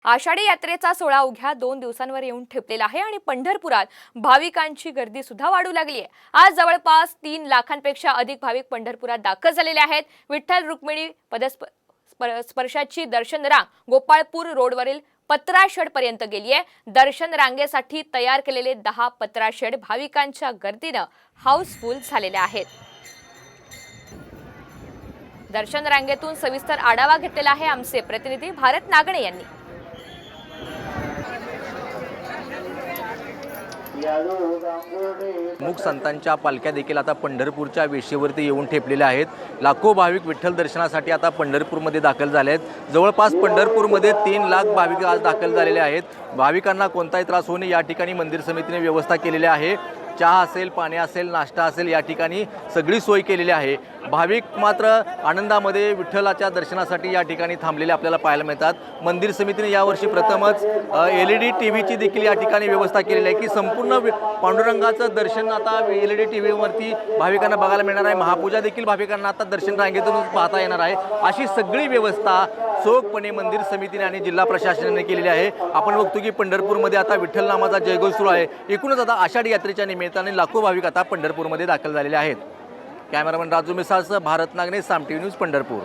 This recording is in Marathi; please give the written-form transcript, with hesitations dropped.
आषाढी यात्रेचा सोहळा अवघ्या 2 दिवसांवर येऊन ठेपलेला आहे आणि पंढरपुरात भाविकांची गर्दी सुद्धा वाढू लागली आहे। आज जवळपास 3 लाखांपेक्षा अधिक भाविक पंढरपुरात दाखल झालेले आहेत। विठ्ठल रुक्मिणी पदस्पर्शाची दर्शन रांग गोपाळपूर रोडवरील पत्रा शेड पर्यंत गेली आहे। दर्शन रांगेसाठी तयार केलेले 10 पत्रा शेड भाविकांच्या गर्दीने हाऊसफुल झालेले आहेत। दर्शन रांगेतून सविस्तर आढावा घेतलेला आहे आमचे प्रतिनिधी भारत नागणे यांनी। प्रमुख संतांच्या पालख्या देखील आता पंढरपूरच्या वेशीवरती येऊन ठेपलेल्या आहेत। लाखो भाविक विठ्ठल दर्शनासाठी आता पंढरपूरमध्ये दाखल झाले आहेत। जवळपास पंढरपूरमध्ये 3 लाख भाविक आज दाखल झालेले आहेत। भाविकांना कोणताही त्रास होऊ नये या ठिकाणी मंदिर समितीने व्यवस्था केलेली आहे। चहा असेल, पाणी असेल, नाश्ता असेल, या ठिकाणी सगळी सोय केलेली आहे। भाविक मात्र आनंदामध्ये विठ्ठलाच्या दर्शनासाठी या ठिकाणी थांबलेले आपल्याला पाहायला मिळतात। मंदिर समितीने यावर्षी प्रथमच LED टीव्हीची देखील या ठिकाणी व्यवस्था केलेली आहे की संपूर्ण पांडुरंगाचं दर्शन आता LED टीव्हीवरती भाविकांना बघायला मिळणार आहे। महापूजा देखील भाविकांना आता दर्शन रांगेतून पाहता येणार आहे। अशी सगळी व्यवस्था चोखपणे मंदिर समितीने आणि जिल्हा प्रशासनाने केलेली आहे। आपण बघतो की पंढरपूरमध्ये आता विठ्ठल नामाचा जयघोष सुरू आहे। एकूणच आता आषाढी यात्रेच्या निमित्ताने लाखो भाविक आता पंढरपूरमध्ये दाखल झालेले आहेत। कॅमेरामन राजू मिसाळसह भारत नागणे, साम टीव्ही न्यूज, पंढरपूर।